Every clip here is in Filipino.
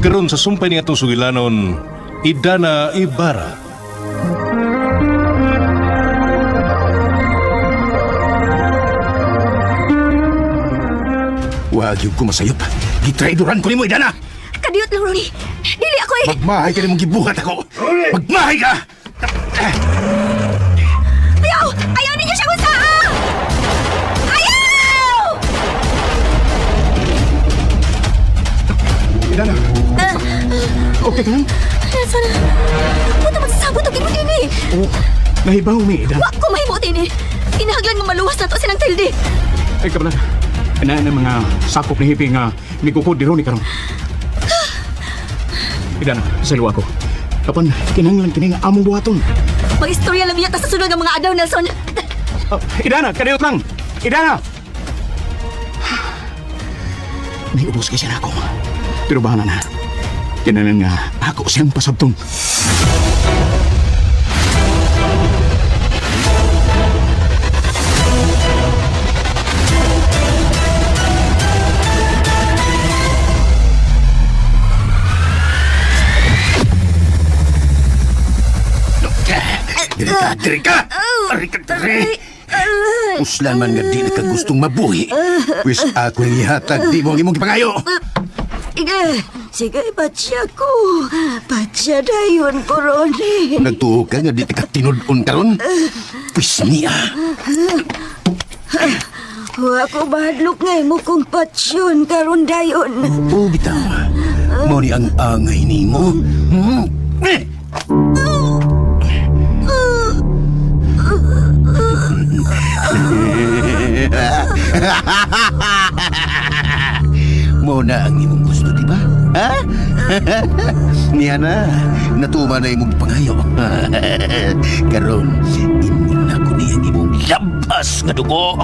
Karon sa sumpay ni atong sugilanon, Idana Ibarra. Wag yung kumasayop. Gitraidoran ko ni mo, Idana! Kadiyot lang, Ronnie. Dili ako eh. Magmahay ka ni mong gibuhat ako! Magmahay ka! Ayaw! Ayaw ninyo siya kung saan! Ayaw! Idana! Okay ka lang? Nelson, puto magsasabot ang imot ini. Nahibaw mi, Idana. Wak ko mahimot ini. Kinahaglan nga maluwas na to sinang tildi. Ay, kabalan. Ana na mga sakop ni hipi nga migukod di Ronnie karon. Idana, saluwa ko. Kapan kinahanglan kini nga among buhaton. Mag-istorya lang yata sa sunod ng mga adaw, Nelson. Idana, kadayot lang! Idana! May ubos kasi na ako. Pero bahala na. Kinanan nga ako siyang pasabtong. Diri ka! Uslan man nga di na ka gustong mabuhi. Wis ako yung ihatag di mo ang imong gipangayo. Sige, patya ko. Patya dayon ko, Ronnie. Nagtuo ka nga di ka tinudon karon. Wis niya. Wa ko bahadlok ngay mo kung patsyon karon dayon. Oo, bitaw. Mo ni ang angay ni mo. Mo na ang imong gusto, di ba? Ha? Niya na, natuma na imong pangayo. Karon, imun na ko niya ang imong labas nga dugo.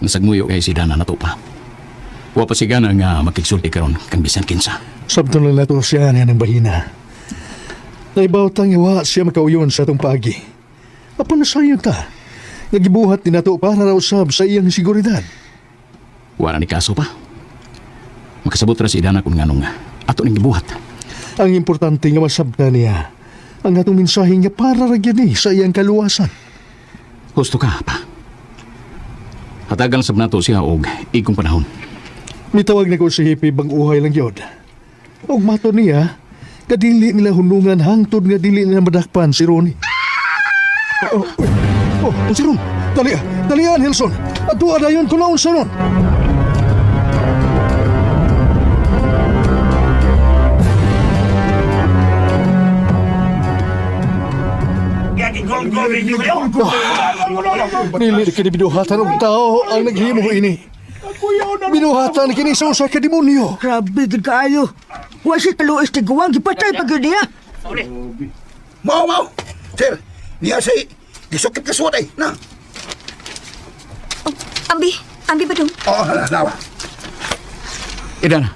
Nasagmuyo kay si Dana na to pa. Wa pa sigana nga makigsulti karon kang bisan kinsa. Sabto lang nato siya niya ng bahina. Naibawtang iwa siya makauyon sa itong pagi. Apa nasayang ta? Nagibuhat ni nato para raw sab sa iyang seguridad. Wala ni kaso pa. Makasabot ra si Dana kung nganong ato ning gibuhat. Ang importante nga masabta niya ang atong mensahe niya para ragyan ni sa iyang kaluwasan. Gusto ka pa. Hatagang sab nato siya og igong panahon. Mitawag na ko si Hippie bang uhay lang yun. Og mato niya, kadili nila hunungan hangtod nga dili nila madakpan si Ronnie. Si Ron, dalian Hilson. Ato adayon ko naon sa ron. Nili kini binuhatan og tao ang naghimo ini. Binuhatan kini sa usa ka demonyo. Grabe gid kaayo. Wa si taluis ti guwang gipatay pa gid niya. Mau! Sir, niya say, disukit ka suwat eh, na. Ambi ba dong? Oo, nawa. Dana,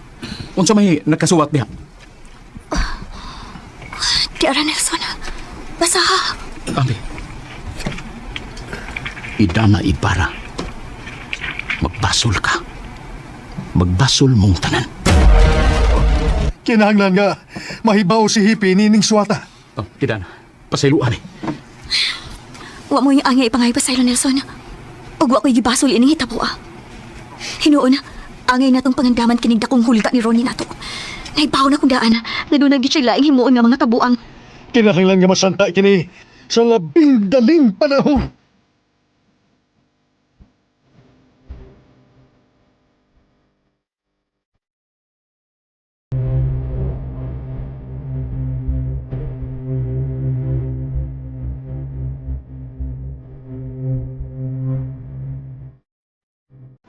unsa may nakasuwat diha? Di ara, Nelson. Basaha. Ambi. Idana Ibarra. Magbasol ka. Magbasol mong tanan. Kinahanglan nga mahibaw si Hippie nining suwata. Oh, Idana, pasayluan eh. Wa mo yung angay ipangay pa sa'yo, Nelson. Ug wa ko'y gibasol ining hitabo, Hinuon, angay natong pangandaman kinig dakong hulga ni Ronnie nato. Naibaw na kong daan nga doon nagdi siya laing himuon nga mga kabuang. Kinahanglan nga masanta kini sa labing daling panahon.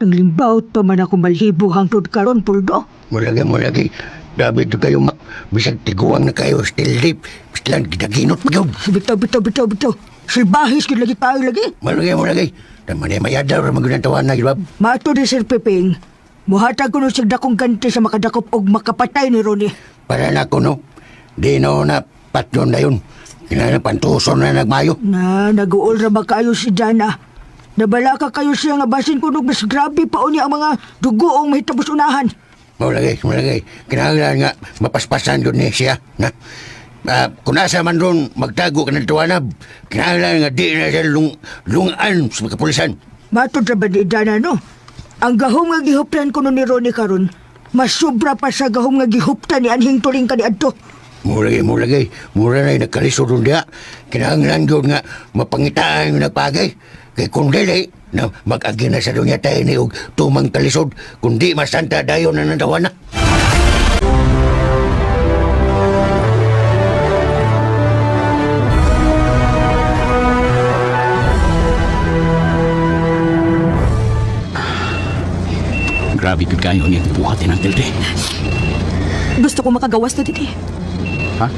Nanglimbawt pa man ako malhibo hangtod karon puldo. Mulagi. Grabe ito kayo, Bisag tiguang na kayo, still deep. Bilang gidaginot pa yun. Bitaw. Silbahis gid lagi tayo lagi. Malagay mo lagi. Naman ay mayadaw ra magunantawan na, gilbab. Mato ni Sir Pepeng. Muhatag ko nun siya dakong ganti sa makadakop og makapatay ni Ronnie. Para na ko, no? Di na patyon na yun. Kinala pantuson na nagmayo. Na, nag-uol ra ba kayo si Dana? Nabala ka kayo siya nga basin kunog mas grabe pa o niya ang mga dugoong mahitapos unahan. Malagay. Kinala nga mapaspasan yun ni siya. Na? Kung nasa man ron, magtago ka ng tuwanab. Kinala nga di na siya lungan sa mga kapulisan. Matod ra ba di Dana, no? Ang gahom nga gihuptan ko nun ni Ronnie karon, mas sobra pa sa gahom nga gihuptan ni Anhing Tuling kaniadto. Mulagay. Mura na yung nagkalisod ron diya. Kinahanglan yun nga mapangitaan yung nagpagay. Kay kung dili, na mag-agi na sa dunya tayo ni og tumang kalisod. Kung di masanta dayon na nandawan na. Grabe gud kayo niyang buhatin ang tilde. Gusto ko makagawas na dito. Ha?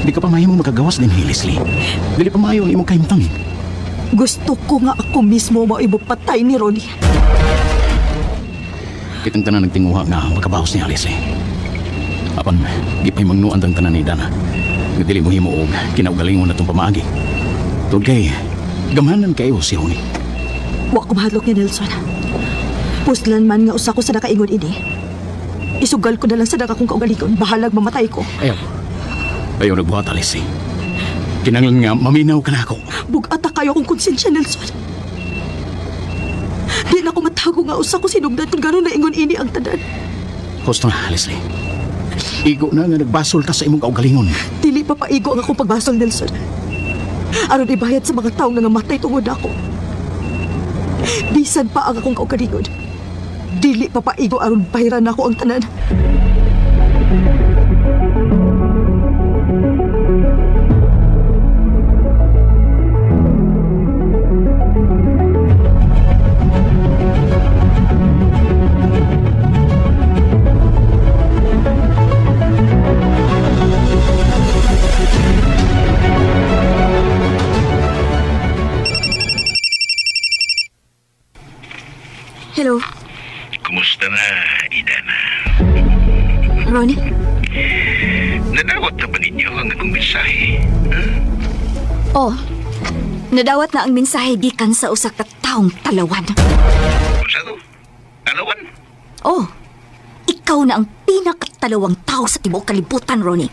Di ka pa mayo mo magagawas din, Leslie. Dili pa mayo ang imong kahimtang. Gusto ko nga ako mismo maibupatay ni Ronnie. Kitang tanan nagtinguha nga magkabawas niya, Leslie. Apan, di pa'y magnuan tang tanan ni Dana. Nga dili mo himo og kinaugalingon na itong pamaagi. Tugod kay, gamanan kayo si Ronnie. Wa ko mahadlok ni Nelson. Puslan man nga usa ko sa nakaingon ini. Isugal ko na lang sa daka kong kaugalingon. Bahalag mamatay ko. Ayaw nagbuhat, Leslie. Kinanglan nga maminaw ka na ako. Bugata kayo kong konsensya, Nelson. Di na ko matago nga usa ko sinugdan kung gano'n na ingon ini ang tanan. Husto na, Leslie. Igo na nga nagbasol ka sa imong kaugalingon. Dili pa paigo ang akong pagbasol, Nelson. Aron ibayad sa mga taong nangamatay tungod ako. Bisan pa ang akong kaugalingon. Dili pa paigo aron bahiran ako ang tanan. Hello, Kumusta na, Idana? Ronnie? Nadawat na ba ninyo ang akong mensahe? Oh, nadawat na ang mensahe gikan sa usa ka taong talawan. Kung sa to? Alawan? Oh, ikaw na ang pinakatalawang tao sa tibuok kalibutan, Ronnie.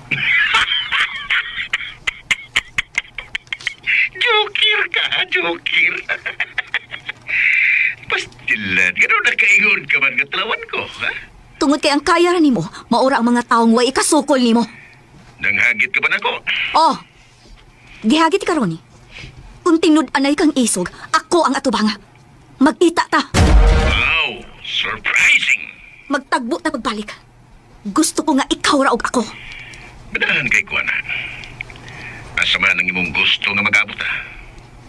Jokir ka, jokir. Pastilan, gano'n nakaingon ka man katalawan ko, ha? Tungod kay ang kaya ra nimo, maura ang mga taong way ikasukol nimo. Nanghagit ka ba na ko? Oh, gihagit ka, Ronnie. Kung tinud-anay kang isog, ako ang atubanga. Magkita ta. Wow, surprising. Magtagbo na pagbalik. Gusto ko nga ikaw ra og ako. Madahan kay Kuana. Asa man ang imong gusto nga mag-abot, ha?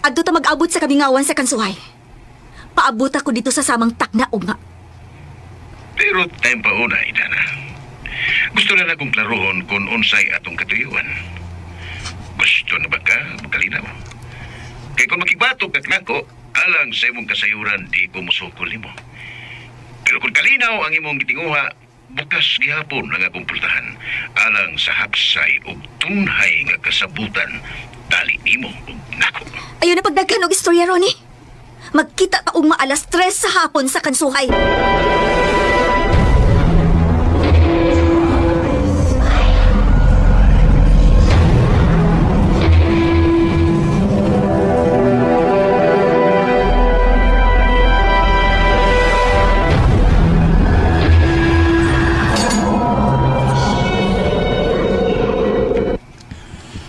Adto ta mag-abot sa kabingawan sa kansuhay. Paabot ako dito sa samang takna ugma. Pero time pa una, Idana. Gusto na akong klarohon kung unsay atong katuyuan. Gusto na ba ka magkalinaw? Kaya kung makigbatok ka nako, alang sa imong kasayuran, di ko musukol nimo. Pero kung kalinaw ang imong gitinguha, bukas gihapon ang akong pultahan. Alang sa hapsay o tunhay nga kasabutan, dali nimo o nako. Ayaw na pagdaghan og istorya, Ronnie. Magkita ta ugma alas 3 sa hapon sa kansuhay.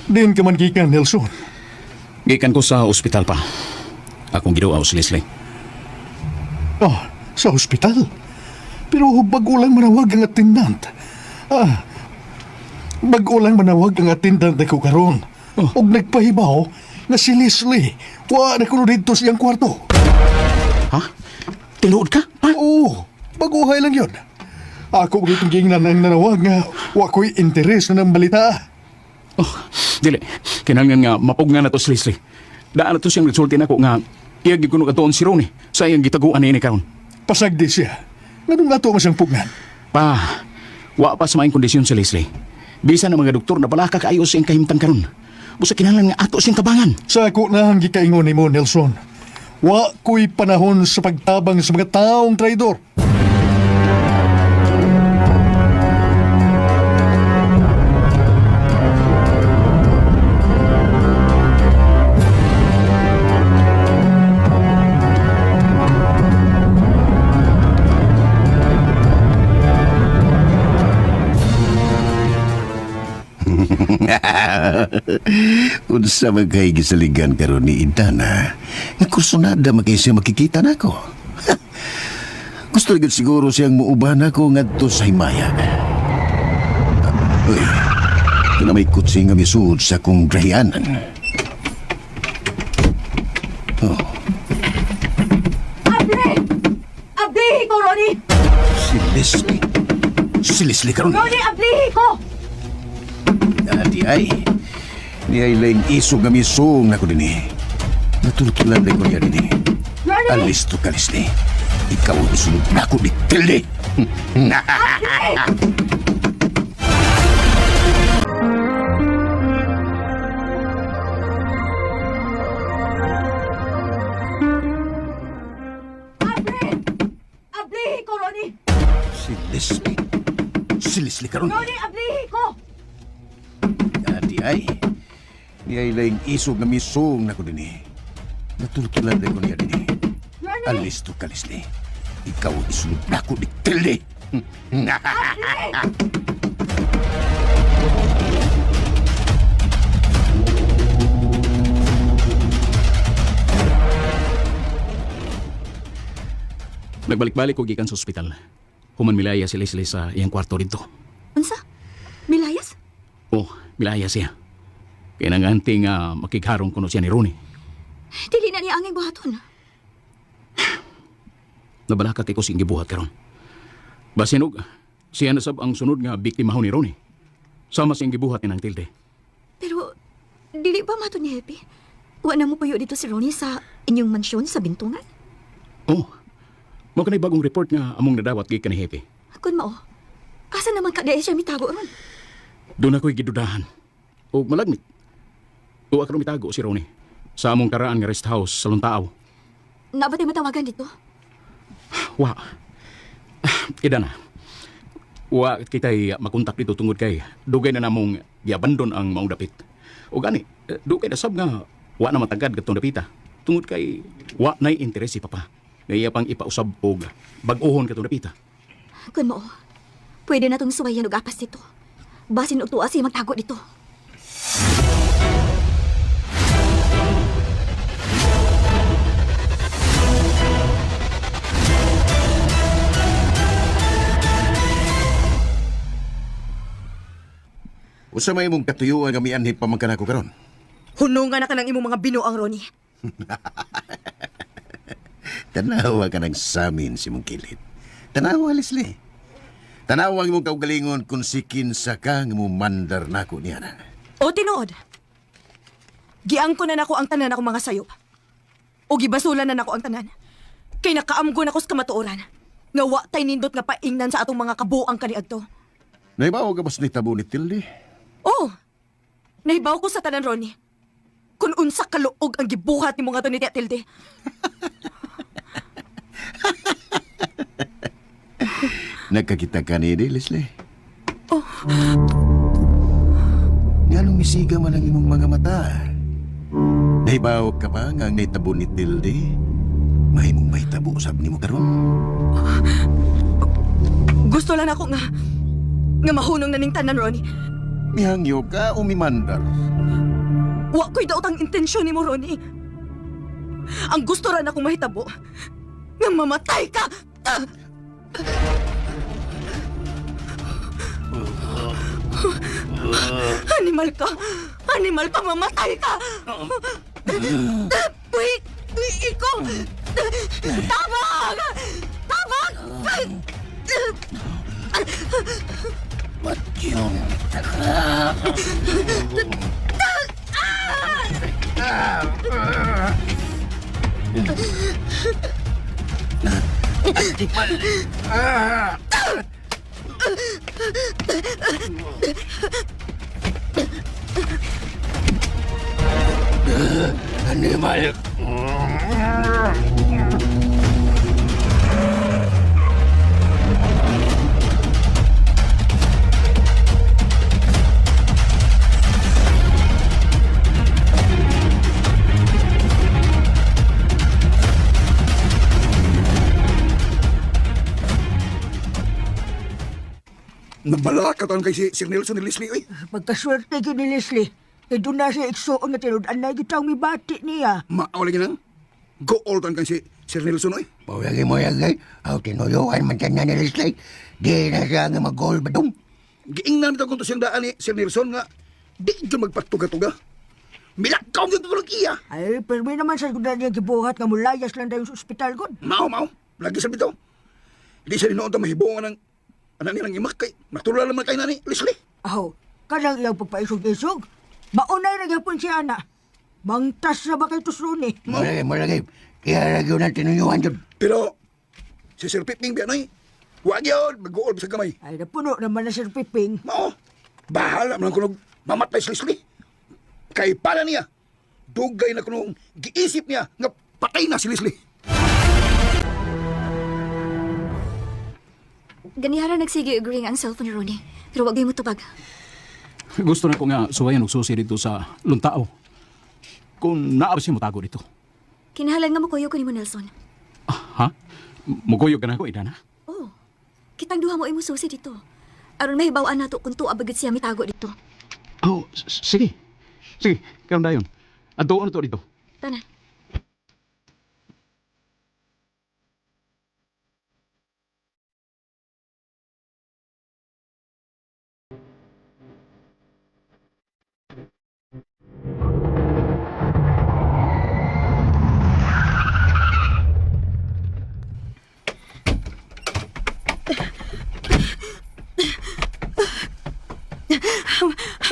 Din ka man gikan, Nelson. Gikan ko sa ospital pa. Akong giduaw si Leslie. Oh, sa ospital. Pero bago lang manawag ang attendant. Bago lang manawag ang attendant ako karon. Oh. Og nagpahibaw na si Leslie. Wa na kuno dito siyang kwarto. Ha? Tinuod ka? Pa? Oo, baguhay lang yun. Ako gitong gingnan ang nanawag nga wa ko'y interes na ng balita. Oh, Dili, kinahanglan nga mapugnan na to si Leslie. Daan na to siyang nagsulti na ko nga iyag ko katuon si Ronnie sa iyang gitaguan ni karon. Pasagdi siya. Nganong nato nga siyang pugnan? Pa, wa pa sa maayong kondisyon si Leslie. Bisa na mga doktor na balaka kaayo siyang kahimtang karon. Busa kinahanglan nga ato siyang tabangan. Sa ako na ang gikaingon ni mo, Nelson. Wa ko'y panahon sa pagtabang sa mga taong traidor. Unsa man kay gisaligan karon ni Idana, nga kursunada man kay siya makikita nako. Gusto rin siguro siyang muuban ako ngadto sa himaya. Uy, na may kutsi nga misud sa kong drahianan. Oh, Abli! Abli ko, Ronnie! si Leslie. Si Leslie karon. Ronnie, abli ko! Di ay laing isog nga misong na ko din eh. Natultulan lang ko niya din eh. Alis to ka, Leslie. Ikaw ang sunod na ako ni Tilde. Abli ko, Ronnie! Si Leslie. Si Leslie karon. Ronnie, abli ko! Di ay laing isog nga misong na ko din eh. Natultulan lang ko niya din eh. Alis to ka, Leslie. Ikaw ang sunod na ako ni Tilde. Nagbalik-balik ko gikan sa ospital. Human milaya si Leslie sa iyang kwarto dito. Unsa? Milayas? Oh, milaya siya. Kaya nanganti nga makikharong kuno siya ni Ronnie. Dili na niya angay buhaton. Nabalaka kay ko sing gibuhat karon. Basinog, siya nasab ang sunod nga biktima ni Ronnie. Sama siyang gibuhat ni nang Tilde. Pero, dili ba mato ni Happy? Wa na mo payo dito si Ronnie sa inyong mansyon sa Bintungan? Oh, mo kanay bagong report nga among nadawat gikan ni Hepe. Kun mao, asa naman kada siya mitago ron? Doon ako'y gidudahan. O malagmit. Uwa ka mitago si Ronnie sa among karaan nga rest house sa Luntaaw. Nabatay matawagan dito? Wa. Ida na. Wa kita'y makontak dito tungod kay dugay na namong giabandon ang maong dapit. O gani, dugay na sab nga wa na matagad katong dapita. Tungod kay wa na'y interes si Papa. Ngaya pang ipausab og bag-ohon katong dapita. Kun mao, pwede na tong suwayan og apas dito. Basin og tuwa siya magtago dito. Usa may mong katuyuan nga mianhip pa man kanako karon. Hunungan na ka ng imong mga binuang, Ronnie. Tanawa ka ng samin si mong kilit. Tanawa, Leslie. Tanawa ang imong kaugalingon kung sikin sa ka nga mo mandar nako niya na. O tinuod. Giangko na nako ang tanan ako mga sayop. O gibasulan na nako ang tanan. Kay nakaamgo na ko sa kamatuoran. Nga wa tay nindot nga paingnan sa atong mga kabuang kaniadto. Naibaw ka bas ni tabo ni Tilde? Oh, nahibaw ko sa tanan, Ronnie. Kung unsa kaluog ang gibuhat ni mga to ni Tia Tilde. Nagkakita ka ni Leslie? Oh. Nga nung misiga man ang imong mga mata. Naibaw ka ba nga ang naitabo ni Tilde? Mahimong may tabo sab ni mo karon. Gusto lang ako nga mahunong na ning tanan, Ronnie. Mihangyo ka o mimandar? Wa ko'y daot ang intensyon ni mo, Ronnie. Ang gusto rin akong mahitabo nga mamatay ka! Animal ka! Animal ka! Mamatay ka! Wait! Ikaw! Tabang! Tabang! Ba't yun? Animal. Nagbalaka taon kay si Sir Nelson ni Leslie, oy. Pagkaswerte ko ni Leslie, kay doon na siya iksuon nga tinudan na gitang mibati niya. Maawala niya nang. Go all taon kay si Sir Nelson, oy. Pawagi mo yagay. Aw, tinuyuan man kanya ni Leslie. Di na siya nga mag-goal ba dong? Giingnan ito kung to siyang daan ni Sir Nelson nga di dyan magpatuga-tuga. Milakaw niyo tutulog iya. Ay, pero may naman sa kuda niya gibuhat nga mulayas lang dayon sa ospital ko. Mao. Lagi sa bitaw. Di siya ninoon ta mahibungan ng anak nilang imak kay natulala naman kay nani Leslie. Aho, kanang iyang pagpaisog-isog. Maunay na gyapon si Ana. Mangtas na ba kay Tusruni? Malagay. Kaya lagi na tinuyuan dyan. Pero si Sir Piping biyanay. Wag yun, mag-uol sa kamay. Ay, napuno naman na Sir Piping. Mao, bahala man kunog mamatay si Leslie. Kay para niya, dugay na kunong giisip niya nga patay na si Leslie. Ganihara nagsige agree nga ang cellphone ni Ronnie. Pero wag mo tubag. Gusto na ko nga suwayan og susi dito sa luntao. Kung naab siya mutago dito. Kinahanglan nga mo kuyo ko ni mo, Nelson. Ha? Muguyog ka na ko, Idana? Oh, kitang duha mo imo susi dito. Aron mahibawaan nato kung tuwa bagid siya mitago dito. Oh, sige. Sige, karon dayon. Adto ano to dito? Tanan.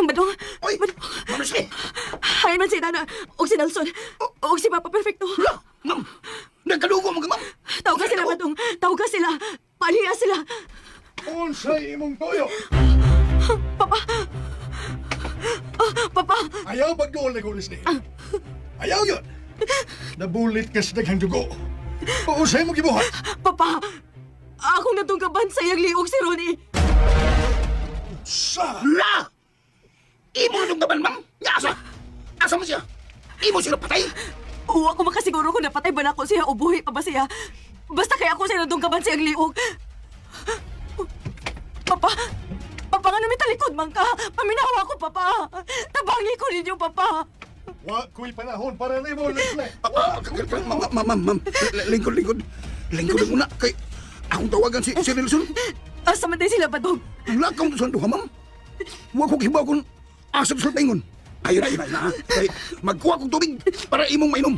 Badong, Oy, Ma'am Leslie. hayan man si Dana, og si Nelson, og si Papa Perfecto. Ma'am, nagkalugo mo ka, ma'am. Tawag ka sila, Badong. Tawag ka sila. Paliya sila. Unsay imong toyo? Papa. Papa. Ayaw pag-goal na goal Leslie. Ayaw yun. Nabulit ka sa daghang dugo. Unsay mo gibuhat? Papa. Ako na itong kaban sa iyang liog si Ronnie. Sa... La! Imo na gaban, ma'am. Nga asa? Asa mo siya? Imo sila patay? Oo, ako makasiguro kung napatay ba na ako siya o buhi pa ba siya. Basta kaya ako siya nandong kaban sa iyang liog. Papa. Papa, nga namin talikod man ka. Paminawa ko, Papa. Tabangi ko ninyo, Papa. Wa ko'y panahon para na mo, Leslie. Ma'am. Lingkod. Lingkod muna. Kay akong tawagan si Nelson. Asa man tayo sila, Badong? Ang lakaw to sa duha, ma'am. Huwag ko kibaw kung asap sa tingon. Ayun na. Kay magkuha kong tubig para imong mainom.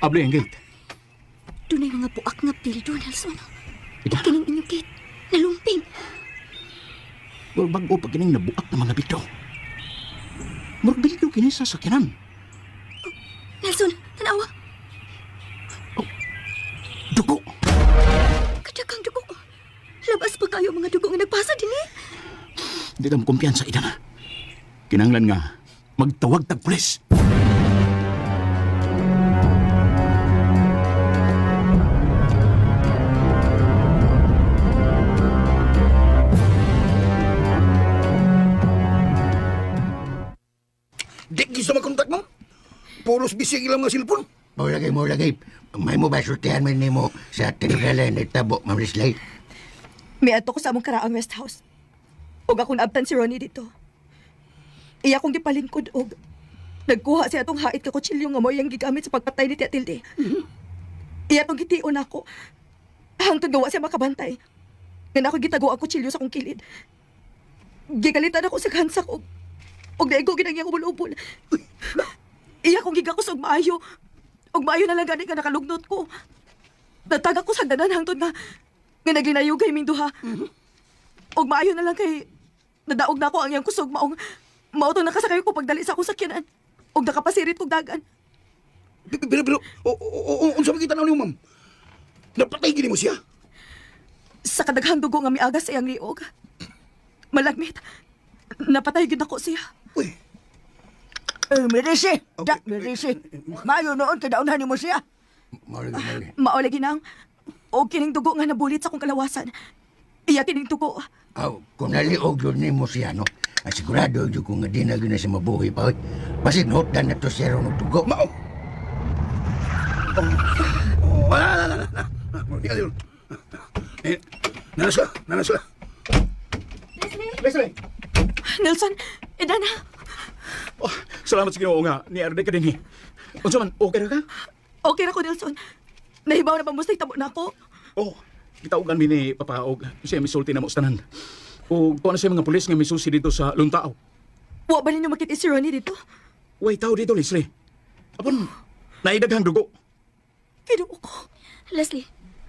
Abli ang gate. Doon ay mga buak nga pildo, Nelson. Ida, Kining inyong gate. Nalumping. wag bago pag kining nabuak na mga bito. Murag bildo kini sa sakyanan. Nelson, tanawa. Dugo. Kadakang dugo. Labas pa kayo mga dugo nga nagpasa din eh. Di ka mo kumpiyansa, Idana. Kinanglan nga, magtawag tag pulis. Di gusto makontak, ma'am. Pulos bisig ilang mga silpon. Mulagay. May mo ba surtihan man ni mo sa tinugalan at tabo, Ma'am Leslie? May ato ko sa among karaang rest house. Og akong naabtan si Ronnie dito. Iya kong gipalingkod og nagkuha siya atong hait ka kutsilyo nga mo iyang gigamit sa pagpatay ni Tia Tilde. Iya tong gitiun ako. Hangtod gawa siya makabantay. Nga ako gitago ang kutsilyo sa kong kilid. Gigalitan ako sa kansa ko. Og daigo ginang ubol-ubol. Iya kong gigakos og maayo. Og maayo na lang gani ka nakalugnot ko. Natagak ko sa danan hangtod nga naglinayog kay ming duha. Og maayo na lang kay nadaog na ako ang iyang kusog maong mautong nakasakay ko pagdali sa akong sakyanan. Og nakapasirit kong dagan. Pero, unsa makita na niyo, ma'am? Napatay gini mo siya? Sa kadaghang dugo nga miagas sa iyang liog. Malagmit. Napatay gid ako siya. Uy, Mirisi. Mirisi. Mayo noon, kadaunan ni mo siya. Mali. Maole ginang. Og kining dugo nga nabulit sa akong kalawasan. Iya kining dugo. Aw, kung naliog yun ni mo siya, no? Sigurado yun kung di na gina siya mabuhay pa, oy. Basin hotdan na to siya ron ng tugo. mao. Wala. Tingnan yun. Nanas ka. Leslie! Nelson, Idana. Oh, salamat sa Ginoo nga. Ni Arde ka din eh. Unsa man, okay ra ka? Okay ra ko, Nelson. Nahibaw na ba mo sa itabo na ako? Oh, kitaugan mi ni Papa og siya misulti na mo sa tanan. O kuha na siya mga pulis nga misusi dito sa Luntao. Wa ba ninyo makita si Ronnie dito? Way tao dito, Leslie. Apon, naidaghang dugo. Kinuo ko. Leslie,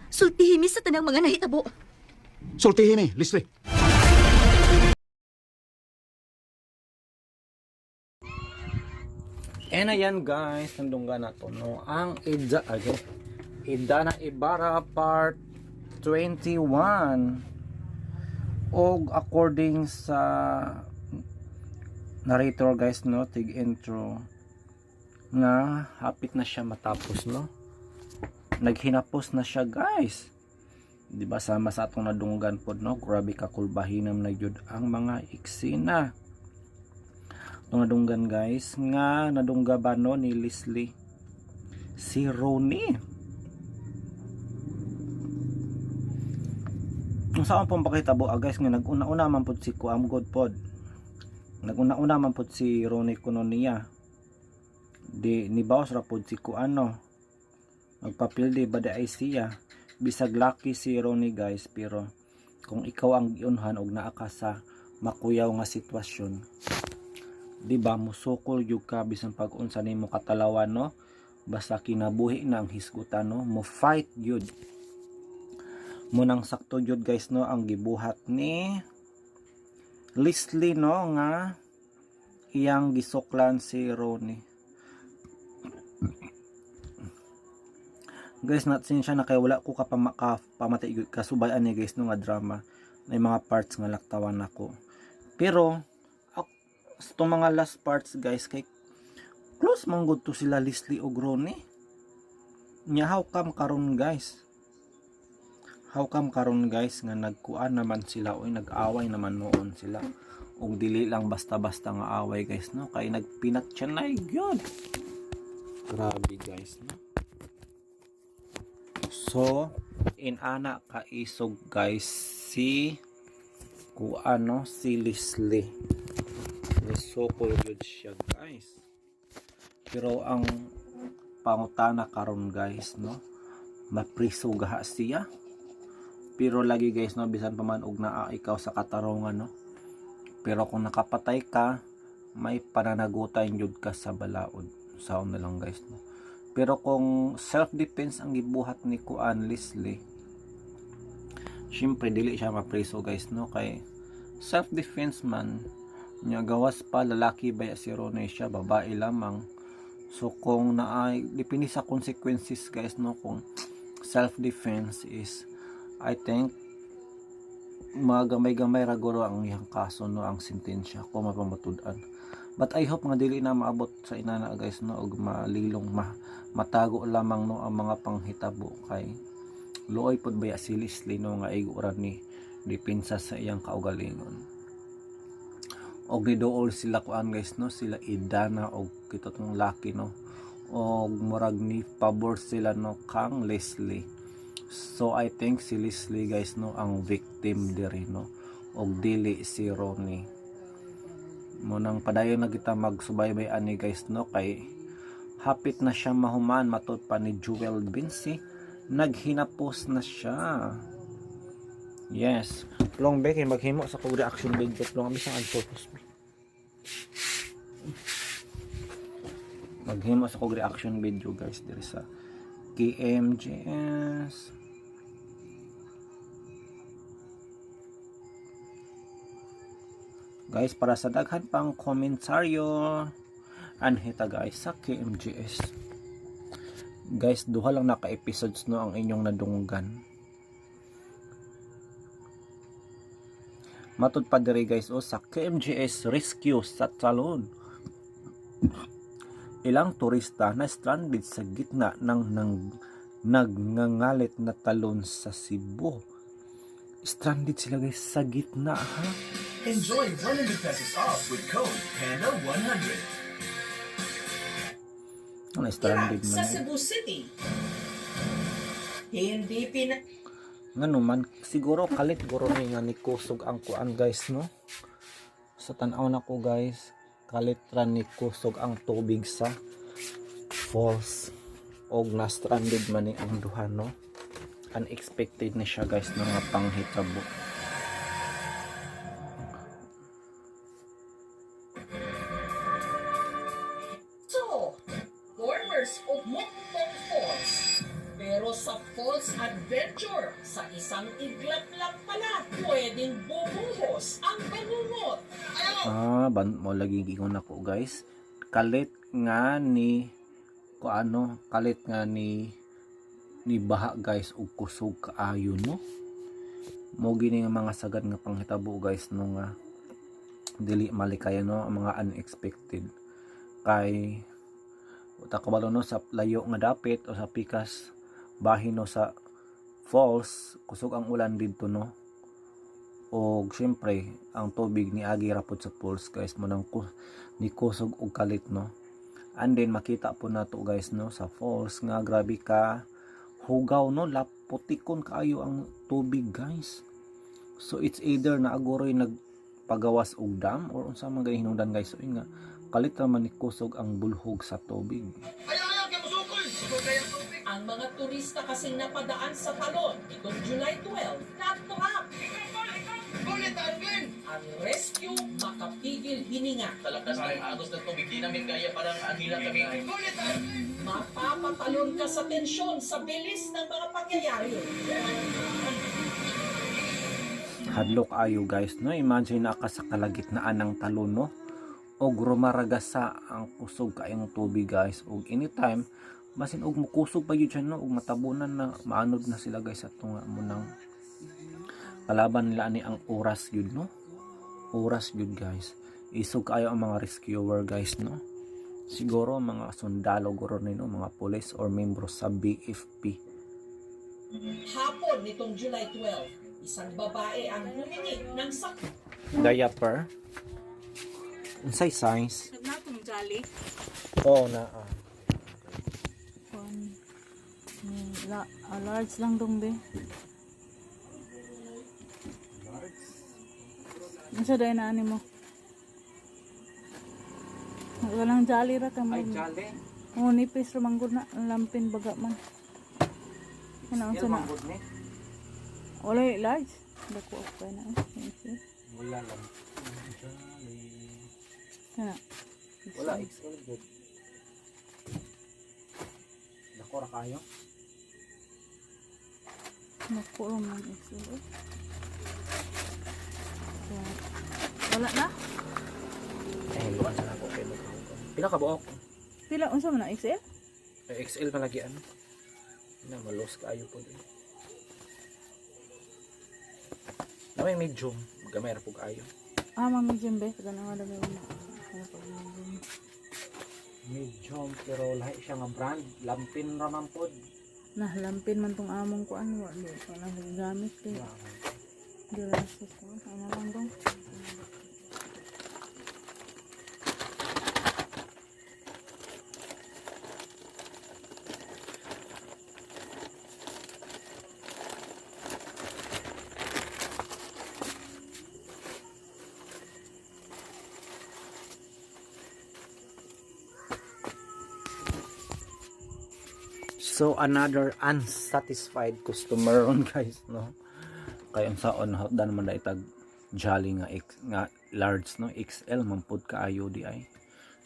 sultihin mi sa tanang mga nahitabo. Sultihin eh, Leslie. And ayan guys, nandungga na to no ang Ida na Ibarra part 21. Og according sa narrator guys no, tig intro nga hapit na siya matapos no. Naghinapos na siya guys. Di ba sama sa atong nadunggan pod no, grabe ka kulbahinam na jud ang mga eksena. Itong nadunggan guys nga nadungga ba no ni Leslie si Ronnie. Ang saan pong pakitabo guys nga naguna-una man pod si Kuam God pod. Naguna-una man pod si Ronnie kuno niya. Di nibawas ra pod si Kuano. Magpapildi ba da ay siya. Bisag lucky si Ronnie guys, pero kung ikaw ang giunhan og naa ka sa makuyaw nga sitwasyon, di ba musukol jud ka bisan pag unsa nimo katalawan no, basta kinabuhi na ang hisgutan no, mo fight jud. Munang sakto jud guys no ang gibuhat ni Leslie no nga iyang gisuklan si Ronnie. Guys, natin siya na kay wala ko pamatay kasubayan ni guys no nga drama. May mga parts nga laktawan ako. Pero itong mga last parts guys kay close man gud to sila Leslie og Ronnie. Nya how come karon guys? How come karon guys nga nagkuan naman sila o nag-away naman noon sila. Og dili lang basta-basta nga away guys no, kay nagpinatyanay gyud. Grabe guys no. So, inana kaisog guys si kuano si Leslie. Nisukol yun siya guys. Pero ang pangutana karon guys no, mapriso gaha siya. Pero lagi guys no, bisan pa man og naa ikaw sa katarungan no. Pero kung nakapatay ka, may pananagutan jud ka sa balaod. Saon na lang guys no. Pero kung self-defense ang gibuhat ni Kuan Leslie, syempre dili siya mapreso guys no, kay self-defense man nya gawas pa lalaki ba si Ronnie siya, babae lamang. So kung naay depende sa consequences guys no, kung self-defense is I think magamay-gamay ra guro ang iyang kaso no, ang sentensya kung mapamatud-an. But I hope nga dili na maabot sa inana guys no, og malilong matago lamang no ang mga panghitabo kay luoy pod baya si Leslie no nga iguran ni depensa sa iyang kaugalingon. Og nidool sila kuan guys no, sila Idana og kitotong laki no, og murag ni pabor sila no kang Leslie. So I think si Leslie guys no ang victim diri no, og dili si Ronnie. Munang padayon na kita magsubaybay ani guys no, kay hapit na siya mahuman matud pa ni Jewel Vinci, naghinapos na siya. Yes. Long be kay maghimo sa kog reaction video long bisang ang purpose be. Maghimo sa kog reaction video guys diri sa KMJS. Guys, para sa daghan pang komentaryo anhita guys sa KMJS. Guys, duha lang naka-episodes no ang inyong nadunggan. Matud pa diri guys sa KMJS Rescue sa Talon. Ilang turista na stranded sa gitna ng nagngangalit na talon sa Cebu. Stranded sila guys sa gitna ha. Enjoy 100 pesos off with code PANDA100. Ano stranded man? Sa Cebu City. Hindi Nga naman, siguro kalit guro ni nga ni kusog ang kuan guys no. Sa tanaw na ko guys, kalit ra ni kusog ang tubig sa falls og na stranded man ni ang duha no. Unexpected na siya guys no nga panghitabo. So, formers of Mukpong Falls. Pero sa Falls Adventure, sa isang iglap-lap pala, pwedeng bubuhos ang bangungot. Ban mo lagi gingon ako guys. Kalit nga ni kalit nga ni baha guys ug kusog kaayo no. Mo gini nga mga sagad nga panghitabo guys no nga dili malikaya no ang mga unexpected kay uta kabalo no sa layo nga dapit o sa pikas bahin no sa falls kusog ang ulan didto no. Og syempre ang tubig ni agi rapod sa falls guys mo nang ni kusog og kalit no. And then makita po nato guys no sa falls nga grabe ka hugaw no, laputikon kaayo ang tubig guys. So it's either na agoroy nagpagawas og dam or unsa man gay hinungdan guys. So nga kalit naman ni kusog ang bulhog sa tubig. Ang mga turista kasing napadaan sa talon itong July 12, naturak. Ang rescue makapigil hininga. Talakas ng agos ng tubig, di namin kaya parang agila kami. Mapapatalon ka sa tensyon sa bilis ng mga pangyayari. Hadlok ayo guys no. Imagine na ka sa kalagitnaan ng talon no. Og rumaragasa ang kusog kaayong tubig guys. Og anytime basin og mukusog pa yun dyan no. Og matabunan na maanod na sila guys at tunga mo ng kalaban nila ni ang oras yun no. Oras yun guys. Isog kayo ang mga rescuer guys no. Siguro mga sundalo guro nino, mga police or membro sa BFP. Hapon nitong July 12, isang babae ang humingi ng Diaper. Unsay size? Natong jolly. Oo na. Large lang dong be. Ano dahil na ani mo? Walang jolly ra ka mo. Ay jolly. Oh, nipis rumanggod na lampin baga man. Ano unsa na? Wala large. Dako pa na. Wala lang. Ano? Wala XL good. Dako ra kayo. Naku man XL. Wala na? Luan sa ako kay mo. Pila ka buok? Pila unsa man na XL? XL na lagi ano. Na malos kayo po din. Na may medium, gamay ra pug ayo. Medium be, kada na dami mo. Medium pero lahi siya nga brand, lampin ra man pod. Nah, lampin man tong among kuan wa di pa na gamit kay. Dira sa ko, ano lang dong. So another unsatisfied customer on guys no. Kay unsaon dan man da itag jolly nga large no, XL man pud kaayo di ay.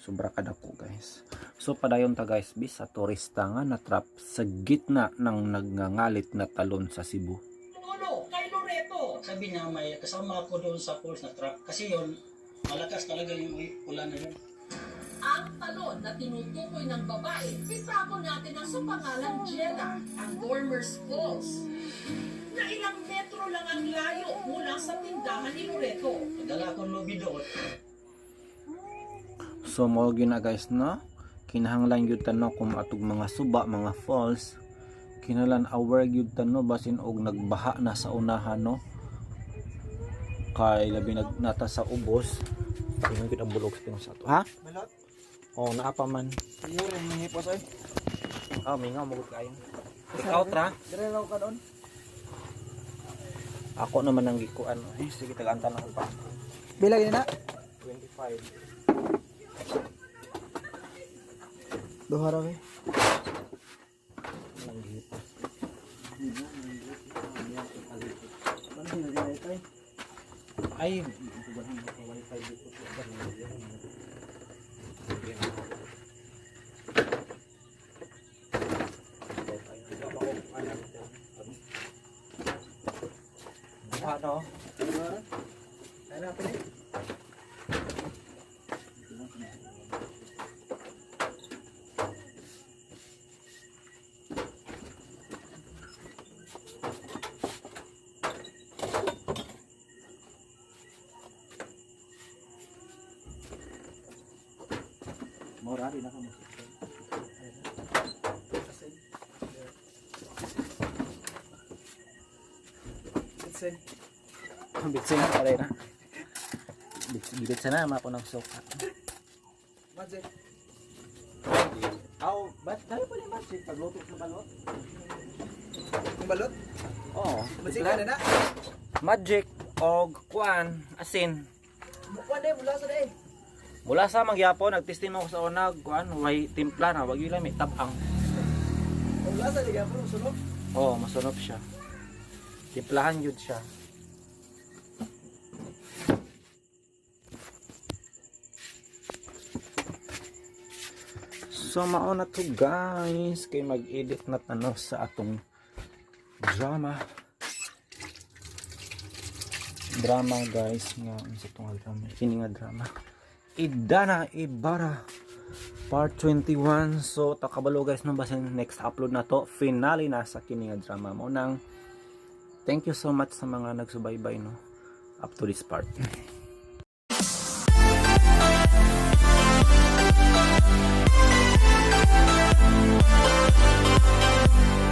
Sobra kadako guys. So padayon ta guys bis sa turista nga natrap sa gitna ng nagngangalit na talon sa Cebu. Lolo, kay Loreto. Sabi niya may kasama ako doon sa falls na trap kasi yun malakas talaga yung ulan na yun. Ang talon na tinutukoy ng babae, itago natin ang sa pangalang Jella, ang Dormer's Falls. Na ilang metro lang ang layo mula sa tindahan ni Loreto. Nagdala akong lobby doon. So mo gina guys no, kinahanglan gyud tanong kung atog mga suba, mga falls, kinalan aware gyud tanong basin og nagbaha na sa unahan no. Kay labi nata sa ubos, tingnan gyud ang bulog sa to. Ha? Balot? Oh, naa pa man. Iyo rin mga hipos ay. Mingaw mo gud kayo. Ikaw tra? Dire lang ka doon. Ako naman ang gikuan. Sige tagantan ako pa. Bilang na? 25. Dohara kay. Ay, ano? Ano pa ni? Mora rin ako mo. Bitsen. Bitsin na pala na. Bitsin na ako ng soka. Magic. Aw, ba't tayo pa ni Magic pagluto sa balot? Yung balot? Oo. Magic ka na na? Magic og kuan asin. Mukha na mula sa day. Mula sa magyapon nagtesting ako sa una kuan way timpla na wag yun may tabang. Mula sa liga mo sunod. Oo, masunod siya. Timplahan yun siya. So mao na to guys kay mag-edit na tanong sa atong drama guys nga sa itong drama kini nga drama Idana Ibarra part 21. So takabalo guys no basin next upload na to finale na sa kini nga drama mo nang thank you so much sa mga nagsubaybay no up to this part.